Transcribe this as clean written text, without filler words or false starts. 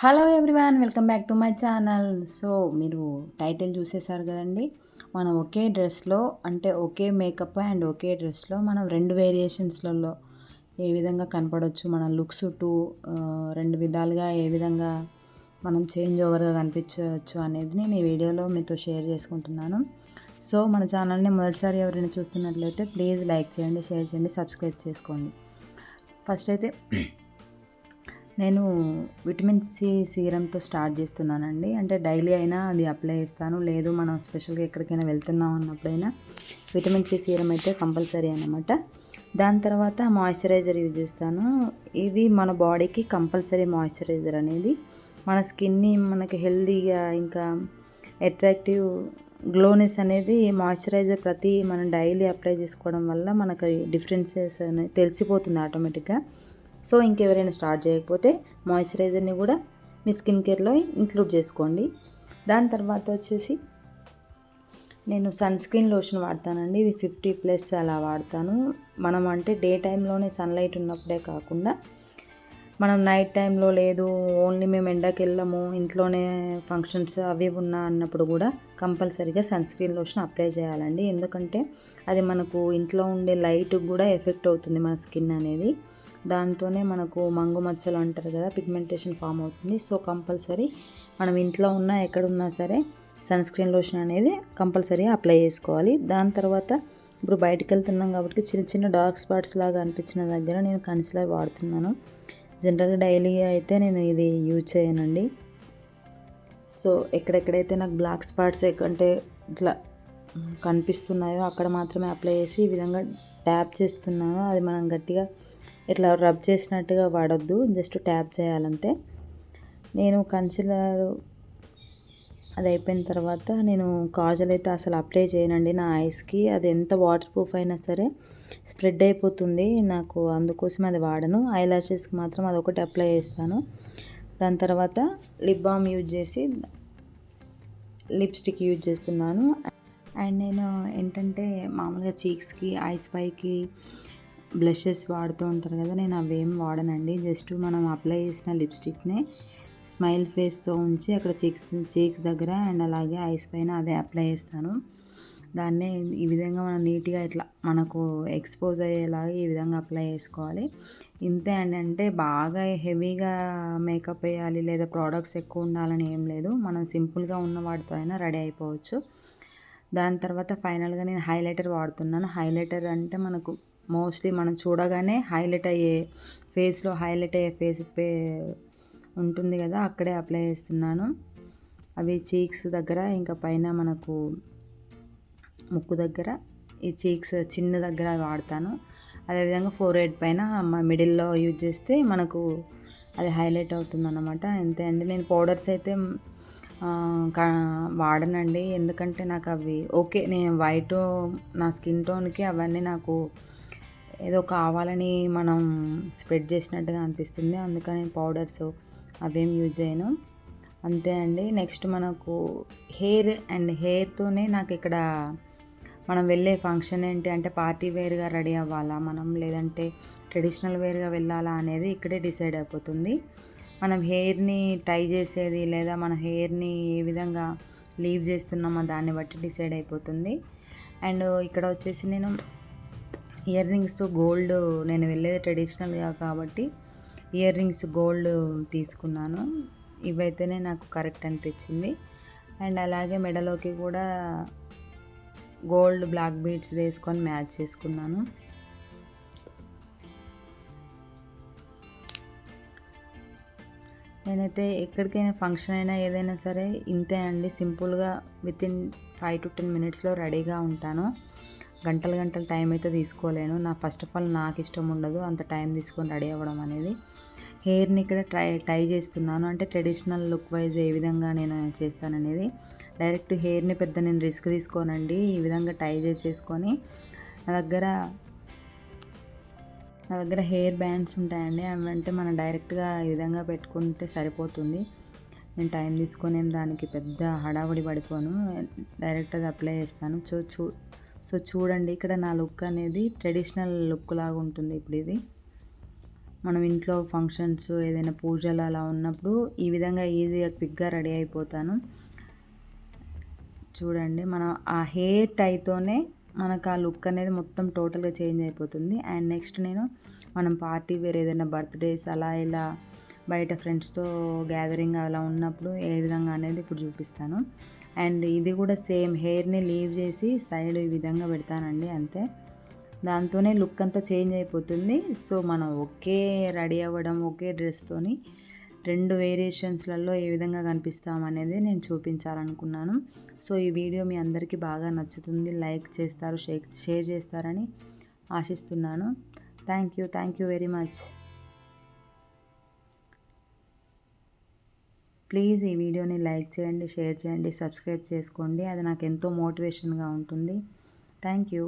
Hello everyone, welcome back to my channel. So మీరు title చూసేసారు కదండి. మనం ఒకే డ్రెస్లో అంటే ఒకే మేకప్ అండ్ ఒకే డ్రెస్లో మనం రెండు వేరియేషన్స్లలో ఏ విధంగా కనపడవచ్చు, మన లుక్స్ రెండు విధాలుగా ఏ విధంగా మనం చేంజ్ ఓవర్గా కనిపించవచ్చు అనేది నేను ఈ వీడియోలో మీతో షేర్ చేసుకుంటున్నాను. సో మన ఛానల్ని మొదటిసారి ఎవరైనా చూస్తున్నట్లయితే ప్లీజ్ లైక్ చేయండి, షేర్ చేయండి, సబ్స్క్రైబ్ చేసుకోండి. ఫస్ట్ అయితే నేను విటమిన్ సి సీరంతో స్టార్ట్ చేస్తున్నానండి. అంటే డైలీ అయినా అది అప్లై చేస్తాను, లేదు మనం స్పెషల్గా ఎక్కడికైనా వెళ్తున్నాం అన్నప్పుడైనా విటమిన్ సి సీరం అయితే కంపల్సరీ అన్నమాట. దాని తర్వాత మాయిశ్చరైజర్ యూజ్ చేస్తాను. ఇది మన బాడీకి కంపల్సరీ మాయిశ్చరైజర్ అనేది మన స్కిన్ని మనకి హెల్తీగా ఇంకా అట్రాక్టివ్ గ్లోనెస్ అనేది మాయిశ్చరైజర్ మనం డైలీ అప్లై చేసుకోవడం వల్ల మనకు డిఫరెన్సెస్ అనేది తెలిసిపోతుంది ఆటోమేటిక్గా. సో ఇంకెవరైనా స్టార్ట్ చేయకపోతే మాయిశ్చరైజర్ని కూడా మీ స్కిన్ కేర్లో ఇంక్లూడ్ చేసుకోండి. దాని తర్వాత వచ్చేసి నేను సన్ స్క్రీన్ లోషన్ వాడతానండి. ఇది 50+ అలా వాడతాను. మనం అంటే డే టైంలోనే సన్లైట్ ఉన్నప్పుడే కాకుండా మనం నైట్ టైంలో లేదు ఓన్లీ మేము ఎండకి వెళ్ళము, ఇంట్లోనే ఫంక్షన్స్ అవి ఉన్నా అన్నప్పుడు కూడా కంపల్సరీగా సన్ స్క్రీన్ లోషన్ అప్లై చేయాలండి. ఎందుకంటే అది మనకు ఇంట్లో ఉండే లైట్కి కూడా ఎఫెక్ట్ అవుతుంది మన స్కిన్ అనేది. దాంతోనే మనకు మంగు మచ్చలు అంటారు కదా, పిగ్మెంటేషన్ ఫామ్ అవుతుంది. సో కంపల్సరీ మనం ఇంట్లో ఉన్నా ఎక్కడున్నా సరే సన్ స్క్రీన్ లోషన్ అనేది కంపల్సరీ అప్లై చేసుకోవాలి. దాని తర్వాత ఇప్పుడు బయటకు వెళ్తున్నాం కాబట్టి చిన్న చిన్న డార్క్ స్పాట్స్ లాగా అనిపించిన దగ్గర నేను కన్సిలర్ వాడుతున్నాను. జనరల్గా డైలీ అయితే నేను ఇది యూజ్ చేయనండి. సో ఎక్కడెక్కడైతే నాకు బ్లాక్ స్పాట్స్ అంటే ఇట్లా కనిపిస్తున్నాయో అక్కడ మాత్రమే అప్లై చేసి ఈ విధంగా ట్యాప్ చేస్తున్నాను. అది మనం గట్టిగా ఇట్లా రబ్ చేసినట్టుగా వాడొద్దు, జస్ట్ ట్యాప్ చేయాలంతే. నేను కన్సిలర్ అది అయిపోయిన తర్వాత నేను కాజల్ అయితే అసలు అప్లై చేయనండి నా ఐస్కి. అది ఎంత వాటర్ ప్రూఫ్ అయినా సరే స్ప్రెడ్ అయిపోతుంది నాకు, అందుకోసం అది వాడను. ఐ లాషెస్కి మాత్రం అదొకటి అప్లై చేస్తాను. దాని తర్వాత లిప్ బామ్ యూజ్ చేసి లిప్స్టిక్ యూజ్ చేస్తున్నాను. అండ్ నేను ఏంటంటే మామూలుగా చీక్స్కి ఐస్ పైకి బ్లషెస్ వాడుతూ ఉంటారు కదా, నేను అవేం వాడనండి. జస్ట్ మనం అప్లై చేసిన లిప్స్టిక్నే స్మైల్ ఫేస్తో ఉంచి అక్కడ చీక్స్ దగ్గర అండ్ అలాగే ఐస్ పైన అదే అప్లై చేస్తాను. దాన్నే ఈ విధంగా మనం నీట్గా ఇట్లా మనకు ఎక్స్పోజ్ అయ్యేలాగా ఈ విధంగా అప్లై చేసుకోవాలి. ఇంతే అండి. అంటే బాగా హెవీగా మేకప్ వేయాలి లేదా ప్రోడక్ట్స్ ఎక్కువ ఉండాలని ఏం లేదు, మనం సింపుల్గా ఉన్న వాటితో అయినా రెడీ అయిపోవచ్చు. దాని తర్వాత ఫైనల్గా నేను హైలైటర్ వాడుతున్నాను. హైలైటర్ అంటే మనకు మోస్ట్లీ మనం చూడగానే హైలైట్ అయ్యే ఫేస్లో హైలైట్ అయ్యే ఉంటుంది కదా, అక్కడే అప్లై చేస్తున్నాను. అవి చీక్స్ దగ్గర ఇంకా పైన మనకు ముక్కు దగ్గర ఈ చీక్స్ చిన్న దగ్గర వాడతాను. అదేవిధంగా ఫోర్హెడ్ పైన మిడిల్లో యూజ్ చేస్తే మనకు అది హైలైట్ అవుతుంది అన్నమాట. అంతే అండి. నేను పౌడర్స్ అయితే వాడనండి, ఎందుకంటే నాకు అవి ఓకే, నేను వైట్ నా స్కిన్ టోన్కి అవన్నీ నాకు ఏదో కావాలని మనం స్ప్రెడ్ చేసినట్టుగా అనిపిస్తుంది. అందుకని పౌడర్స్ అవేం యూజ్ చేయను. అంతే అండి. నెక్స్ట్ మనకు హెయిర్తోనే నాకు ఇక్కడ మనం వెళ్ళే ఫంక్షన్ ఏంటి అంటే పార్టీ వేర్గా రెడీ అవ్వాలా మనం, లేదంటే ట్రెడిషనల్ వేర్గా వెళ్ళాలా అనేది ఇక్కడే డిసైడ్ అయిపోతుంది. మనం హెయిర్ని టై చేసేది లేదా మన హెయిర్ని ఏ విధంగా లీవ్ చేస్తున్నామో దాన్ని బట్టి డిసైడ్ అయిపోతుంది. అండ్ ఇక్కడ వచ్చేసి నేను ఇయర్ రింగ్స్ గోల్డ్, నేను వెళ్ళేది ట్రెడిషనల్గా కాబట్టి ఇయర్ రింగ్స్ గోల్డ్ తీసుకున్నాను. ఇవైతేనే నాకు కరెక్ట్ అనిపించింది. అండ్ అలాగే మెడలోకి కూడా గోల్డ్ బ్లాక్ బీడ్స్ వేసుకొని మ్యాచ్ చేసుకున్నాను. నేనైతే ఎక్కడికైనా ఫంక్షన్ అయినా ఏదైనా సరే ఇంతే అండి, సింపుల్గా వితిన్ 5 to 10 మినిట్స్లో రెడీగా ఉంటాను. గంటలు టైం అయితే తీసుకోలేను. ఫస్ట్ ఆఫ్ ఆల్ నాకు ఇష్టం ఉండదు అంత టైం తీసుకొని రెడీ అవ్వడం అనేది. హెయిర్ని ఇక్కడ టై చేస్తున్నాను. అంటే ట్రెడిషనల్ లుక్ వైజ్ ఏ విధంగా నేను చేస్తాననేది డైరెక్ట్ హెయిర్ని పెద్ద నేను రిస్క్ తీసుకోనండి. ఈ విధంగా టై చేసేసుకొని నా దగ్గర హెయిర్ బ్యాండ్స్ ఉంటాయండి. అవంటే మనం డైరెక్ట్గా ఈ విధంగా పెట్టుకుంటే సరిపోతుంది. నేను టైం తీసుకొని దానికి పెద్ద హడావుడి పడిపోను, డైరెక్ట్ అది అప్లై చేస్తాను. సో చూడండి, ఇక్కడ నా లుక్ అనేది ట్రెడిషనల్ లుక్ లాగా ఉంటుంది. ఇప్పుడు ఇది మనం ఇంట్లో ఫంక్షన్స్ ఏదైనా పూజలు అలా ఉన్నప్పుడు ఈ విధంగా ఈజీగా క్విక్గా రెడీ అయిపోతాను. చూడండి మనం ఆ హెయిర్ టైతోనే మనకు ఆ లుక్ అనేది మొత్తం టోటల్గా చేంజ్ అయిపోతుంది. అండ్ నెక్స్ట్ నేను మనం పార్టీ వేర్ ఏదైనా బర్త్డేస్ అలా ఇలా బయట ఫ్రెండ్స్తో గ్యాదరింగ్ అలా ఉన్నప్పుడు ఏ విధంగా అనేది ఇప్పుడు చూపిస్తాను. అండ్ ఇది కూడా సేమ్ హెయిర్ని లీవ్ చేసి సైడ్ ఈ విధంగా పెడతానండి అంతే. దాంతోనే లుక్ అంతా చేంజ్ అయిపోతుంది. సో మనం ఒకే రెడీ అవ్వడం ఒకే డ్రెస్తోని 2 వేరియేషన్స్‌లలో ఏ విధంగా కనిపిస్తాం అనేది నేను చూపించాలనుకున్నాను. సో ఈ వీడియో మీ అందరికీ బాగా నచ్చుతుంది. లైక్ చేస్తారు, షేర్ చేస్తారని ఆశిస్తున్నాను. Thank you very much. Please ఈ వీడియోని లైక్ చేయండి, షేర్ చేయండి, సబ్స్క్రైబ్ చేసుకోండి. అది నాకు ఎంతో మోటివేషన్‌గా ఉంటుంది. Thank you.